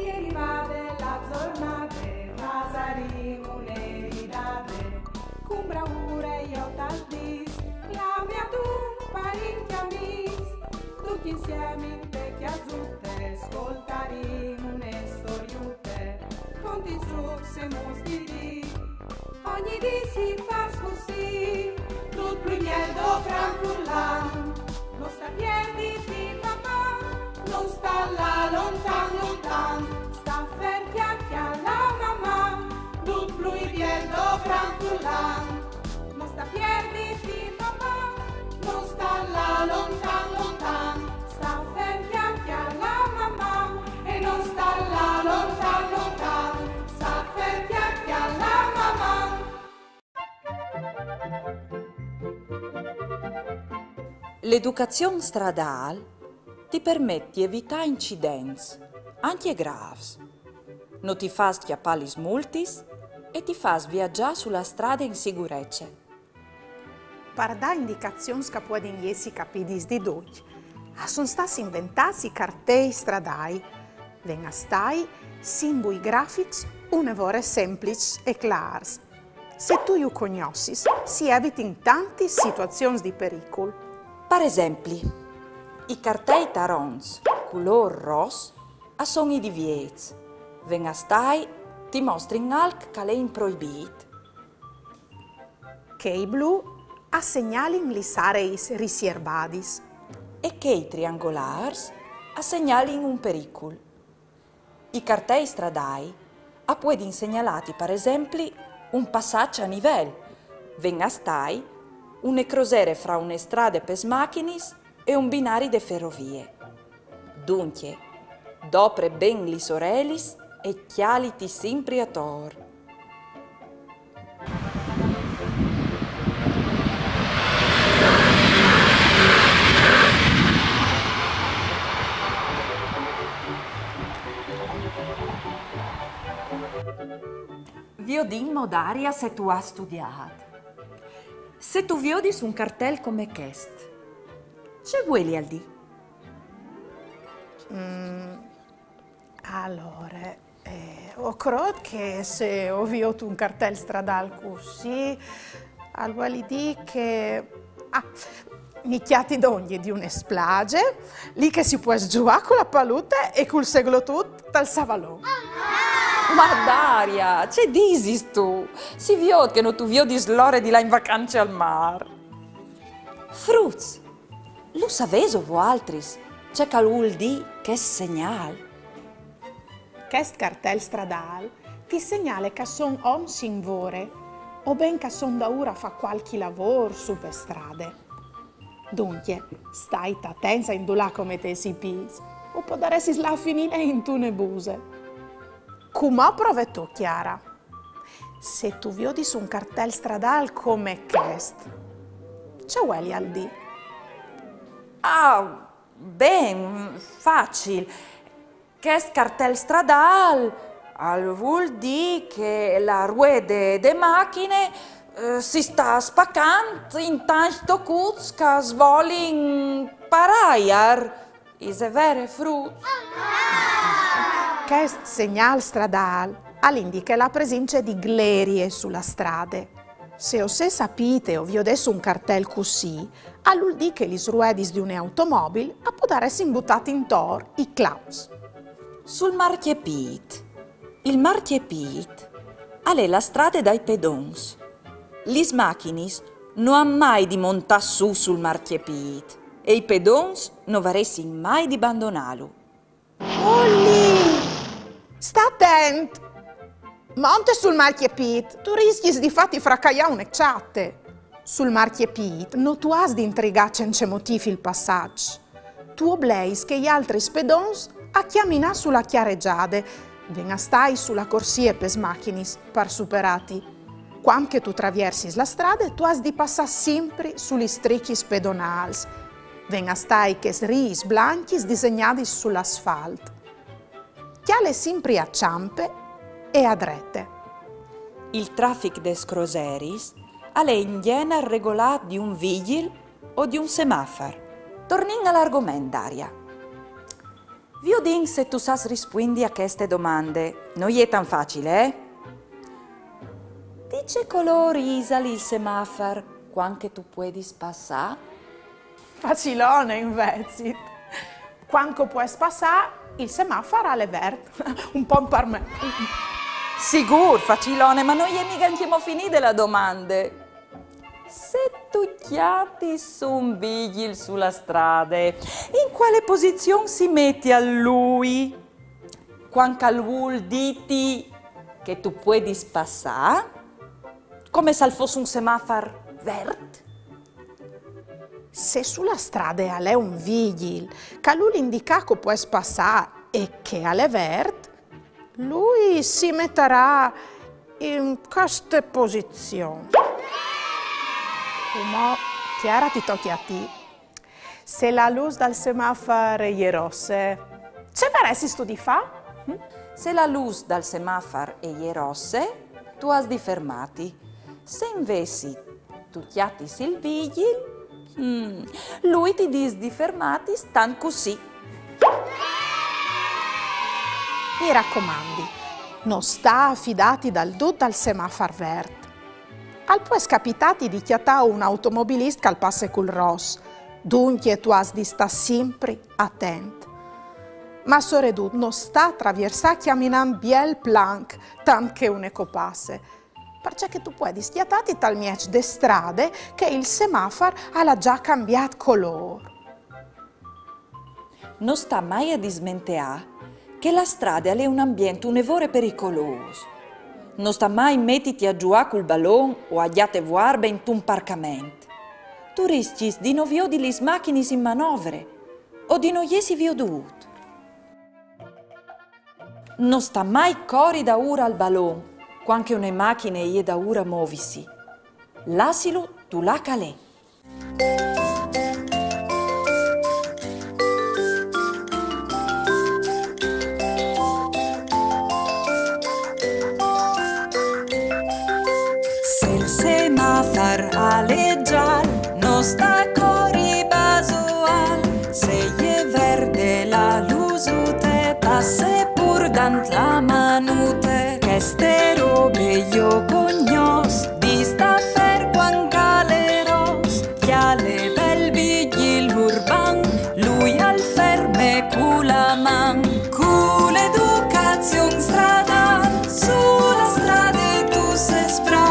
ieri va della giornata, pasaremo le ridate, con bravura io t'aldis, la mia tu, parenti amici, tutti insieme in te che azzurre, ascoltaremo une storiute, conti su se mostri, ogni dì si fa così, tutto più miedo franfullan, non sta piedi di papà, non sta là lontan lontan, sta ferti anche alla mamma, tutto più miedo franfullan, non sta piedi di papà, non sta là lontan lontan, sta ferti anche alla mamma, e non sta là lontan lontan, sta ferti anche alla mamma. L'educazione stradale ti permette di evitare incidenti, anche gravi. Non ti fa schiappare le multis e ti fa viaggiare sulla strada in sicurezza. Per dare indicazioni che possono essere capite di tutti, sono stati inventati cartelli stradali, vengono stati simboli grafici un'evore semplici e chiari. Se tu li conosci, si evitano tante situazioni di pericolo. Per esempio, i cartelli tarons, color rosso, sono i divieti. Venga stai, ti mostrano anche che è proibito. Che i blu segnalano le aree riservate. E che i triangolari segnalano un pericolo. I cartelli stradali possono segnalati, per esempio, un passaggio a livello. Venga stai, une crosiere fra une strade per macchine e un binario di ferrovie. Dunque, dopre ben li sorelis e chialiti sempre a tor. Vi ho dimmo d'aria se tu hai studiato. Se tu vedi su un cartello come questo, che vuoi al di? Allora, credo che se ho visto un cartello stradale così, vuol dire che mi chiati d'ogni di un'esplage, lì che si può giocare con la paluta e col seglo tutto dal savalone. Ma Daria, che dici tu? Si vede che non tu vedi l'ore di là in vacanze al mare. Fruz, lo sapevo voi altri? C'è che vuol dire che segnale? Questo cartello stradale ti segnala che sono on sinvore o ben che sono da ora fa qualche lavoro su per strade. Dunque, stai attenta in là come te si pisa o può dare si la finire in tu ne buse. Come prove tu, Chiara? Se tu vedi su un cartello stradale come questo, c'è vuoi al di? Ben, facile. Questo cartello stradale vuol dire che la ruede delle macchine si sta spaccando in tanto che svolin paraiar. È vero, Fru? Questo segnale stradale indica la presenza di glerie sulla strada. Se o se sapete o vi ho adesso un cartello così, vuol dire che le ruedi di un'automobile possono essere imbuttate in tor i claus. Sul marchiepit. Il marchiepit è la strada dai pedons. Le macchine non hanno mai di montare su sul marchiepit e i pedons non varessero mai di abbandonarlo. Olli! Sta attento! Monte sul marchiepit, tu rischi di farti fracagliare une ciatte. Sul marchiepit non tu hai di intrigare senza motivi il passaggio. Tu obblighi che gli altri pedons a camminare sulla chiareggiade, venga stai sulla corsia per macchine per superati. Quando tu traversi la strada, tu hai di passare sempre sugli stricchi pedonali. Venga stai che ris blanchi disegnati sull'asfalto. Chiale sempre a ciampe e a drette. Il traffico des croseris è in genere regolato di un vigil o di un semaforo. Torniamo all'argomento, Daria. Viodin se tu sas rispondi a queste domande. Non è tan facile, eh? Di che colore isali il semaforo quando tu puoi passare? Facilone invece. Quando puoi passare, il semaforo alle verde. Un po' per me. Sicuro, facilone, ma non è mica andiamo finite la domande. Se tu chiatti su un bigil sulla strada, in quale posizione si mette a lui? Quando vuol diti che tu puoi passare? Come se fosse un semaforo verde? Se sulla strada è un vigil, che lui indica che puoi passare e che è verde, lui si metterà in queste posizioni. Come Chiara ti tocchi a te. Se la luce dal semaforo è rossa, ce faresti tu di fa? Se la luce dal semaforo è rossa, tu has di fermati. Se invece tu chiatti il vigil, lui ti dice di fermati stan così. Mi raccomandi, non sta affidati dal semaforo verde. Al può capitati di chiattare un automobilista che passa col rosso, dunque tu has di sta sempre attento. Ma soredut non sta attraversare camminando biel plank, tant che un ecopasse, perché tu puoi schiattati tal miec de strade che il semaforo ha già cambiato colore. Non sta mai a dismenteare che la strada è un ambiente un'evore pericoloso. Non sta mai mettiti a giocare col ballone o a giate vuarbe in un parcamento. Tu rischi di non viodi le macchine in manovre o di non iesi vioduto. Non sta mai cori da ora al ballone, quando una macchina è da ora muovisi. Lasilo tu la calè. Aleggiar, non sta cori basual, se è verde la luce passe pur dant la manute, che ste robe io cognos, di sta fer quan caleros, chiale bel bigli l'urban, lui al ferme cula man, l'educazione stradale, sulla strada tu se spra.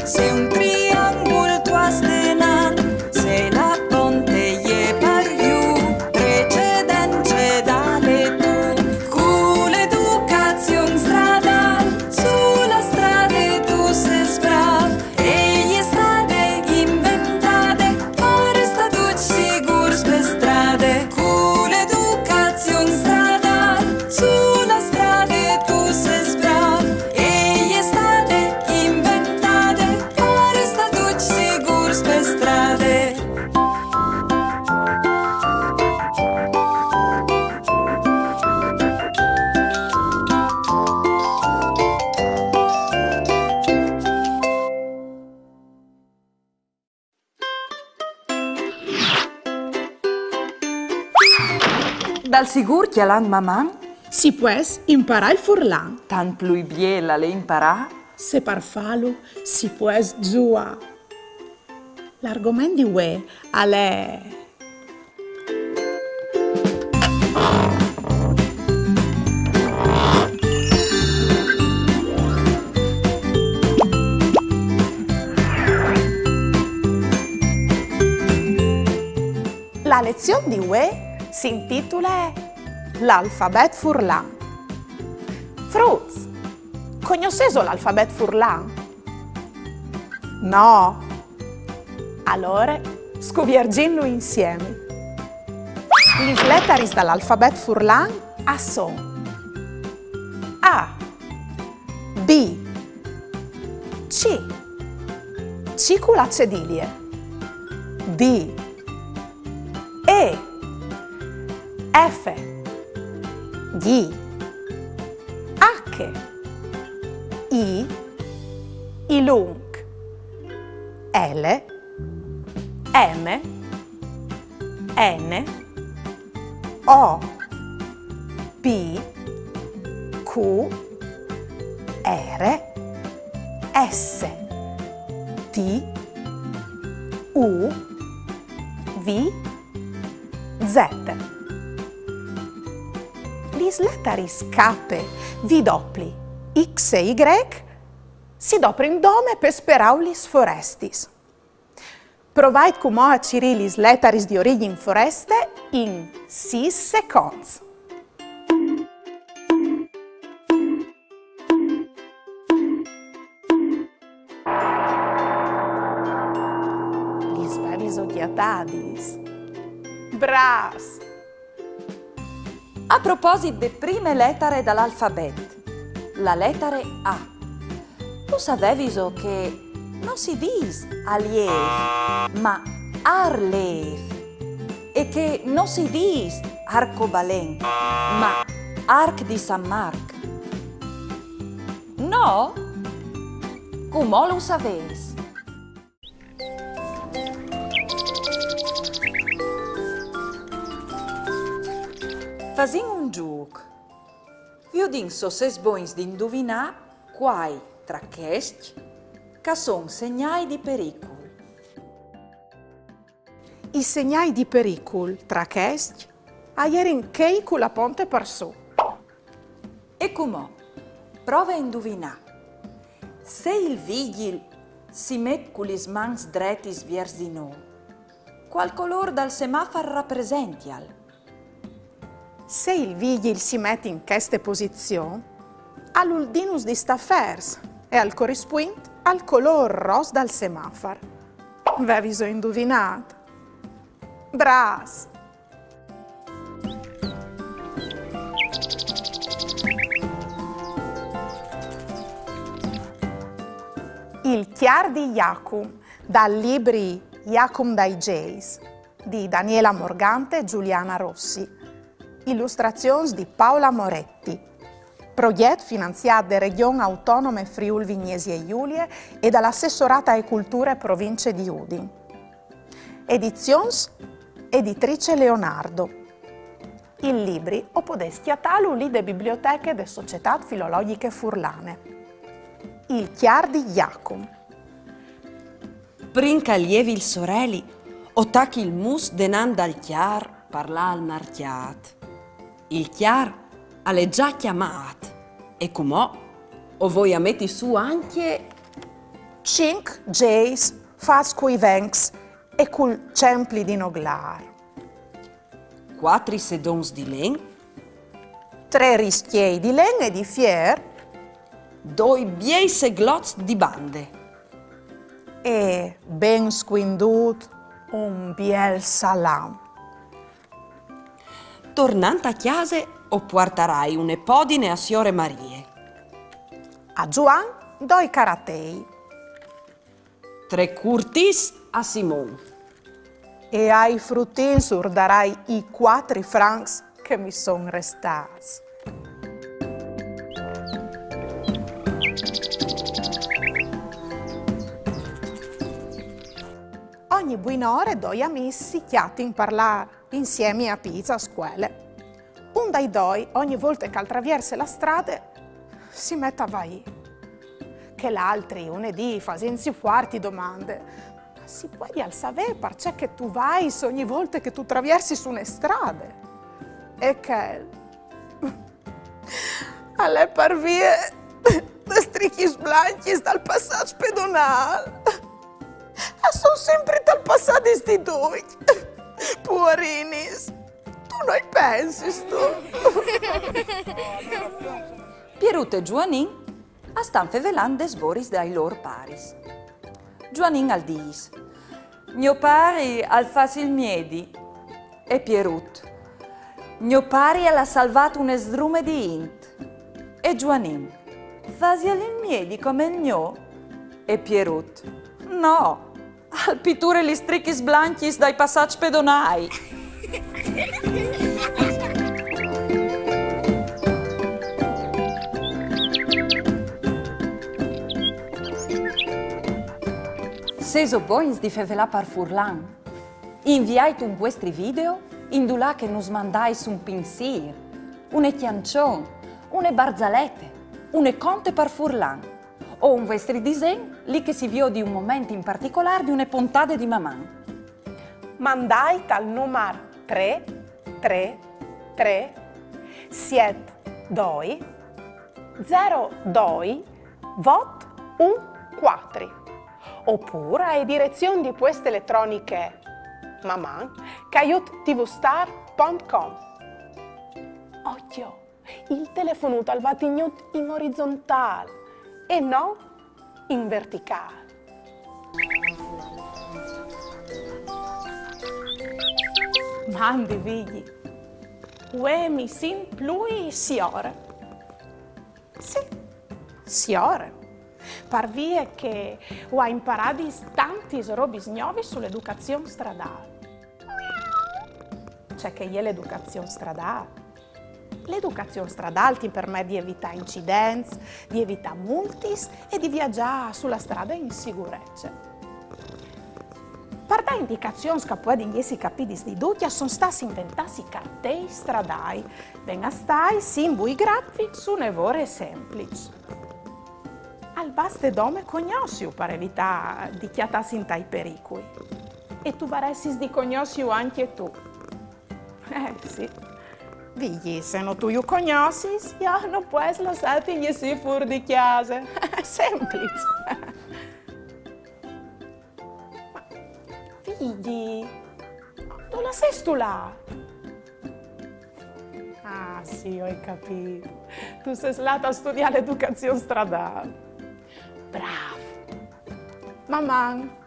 Se un triangolo tu has tenan, se la ponte je pariu, precedente dale tu, con l'educazione stradale, sulla strada tu sei sprav, e gli strade inventate, ma resta tu sicuro per strade, con l'educazione stradale, sulla strada tu sei sprav, e gli strade dal sigur chialan maman? Si può imparare il furlan. Tan plui biela le imparà? Se per farlo si può giocare. L'argomento di UE è la lezione di UE si intitola l'alfabet furlan. Fruz, conosces l'alfabet furlan? No. Allora, scoviergillo insieme. Le lettere dall'alfabet furlan sono A, B, C con la cedilie, D, E, F, G, H, I lung, L, M, N, O, P, Q, R, S, T, U, V, Z. Le lettere K, V, X e Y si doprin dome per speraulis forestis. Provai come a ciri le lettere di origine foreste in 6 secondi. Lis bevis odiatadis. Bras! A proposito de prime lettere dall'alfabet, la lettera A. Tu sapevi che non si dice alief, ma arlef, e che non si dice arcobaleno, ma arc di San Marco. No? Come lo sapevi? Fasin un gioco. Vi udin so ses boins di indovinare quai tra questi che sono segnali di pericolo. I segnali di pericolo tra questi erano che con la ponte per su. E com'è? Prova a indovinare. Se il vigil si mette con le mani dritte verso di noi, qual colore dal semaforo rappresenta? Se il vigil si mette in queste posizioni, all'uldinus di staffers e al corrispondente al color rosso dal semaforo. Avevi so indovinato. Bras! Il chiar di Jacum, dal libri Jacum dai Geis, di Daniela Morgante e Giuliana Rossi. Illustrazioni di Paola Moretti. Progetto finanziato da Regione Autonome Friuli Vignesi e Giulie e dall'Assessorata e Culture Province di Udine. Edizions Editrice Leonardo. Il libri o podesti atalo lì de biblioteche de Società Filologiche Furlane. Il chiar di Jacum. Princa lievi il sorelli, o tacchi il mus denan dal chiar parla al marchiat. Il chiar alle già chiamat, e com'ò, o voi metti su anche 5 Jays fas coi venks e col cempli di noglar. 4 sedons di len, 3 rischiei di len e di fier 2 biei seglots di bande. e ben squindut un biel salam. Tornant a chiase o portarai un'epodine a Siore Marie. A Giuan 2 caratei 3 curtis a Simon. e ai fruttin surdarai i 4 francs che mi son restati. Ogni buon'ora 2 amici chiatti in parlare insieme a pizza a scuole. Un dai 2, ogni volta che attraversa la strada, si mette a vai. Che l'altri, unedì, facensi fuori domande. Ma si può al sapere perché che tu vai ogni volta che tu attraversi su una strada? E che... alle parvie da strichi blanchi dal passaggio pedonale. E sono sempre dal passaggio sti due. Puorinis, tu non pensi tu? Pierut e Joanin stan fevelant des voris dai lor paris. Joanin al dis: mio pari al fasi il miedi. E Pierut: mio pari ha salvato un esdrume di int. E Joanin: fasi il miedi come il mio. E Pierut: no, al pitture li strichis blanchis dai passaggi pedonai. Seso boins di fevelà par Furlan. Inviait un vostri video, indulà che nus mandais un pinsir, une chiancion, une barzalette, une conte par Furlan, o un vostri disegno, lì che si vio di un momento in particolare di une puntate di maman. Mandai al numero 333 72 02 vot 14 oppure a direzione di poste elettroniche maman@tvstar.com. Occhio, il telefono al vatignut in orizzontale e non in verticale. Mandi vigli, uemi sin plui siore. Sì, siore. Parvie che ho imparato tanti robi nuovi sull'educazione stradale. C'è che è l'educazione stradale. L'educazione stradale ti permette di evitare incidenti, di evitare multis e di viaggiare sulla strada in sicurezza. Per dare indicazioni che poi di essi capiti di duccia sono stati inventati cartelli stradali, ben astai simboli grafici su nevore semplici. Al baste dome cognosci per evitare di chiatarsi in tai pericoli. E tu varessi di conosci anche tu. Sì. Vigli, se non tu io conosci, io non puoi lasciarti gli si fuori di casa. Semplice. Ma, vigli, non la sei tu là? Ah, sì, ho capito. Tu sei stata a studiare l'educazione stradale. Bravo. Mamma.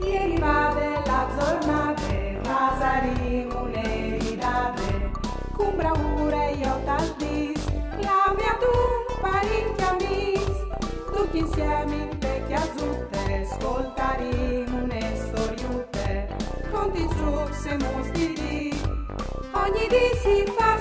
Ieri vade la giornata, pasaremo un'eridate, con bravura io t'aldis, la mia tu parenti amis, tutti insieme in vecchie azzurre, ascoltaremo une storiute, conti su se mostri, ogni di si fa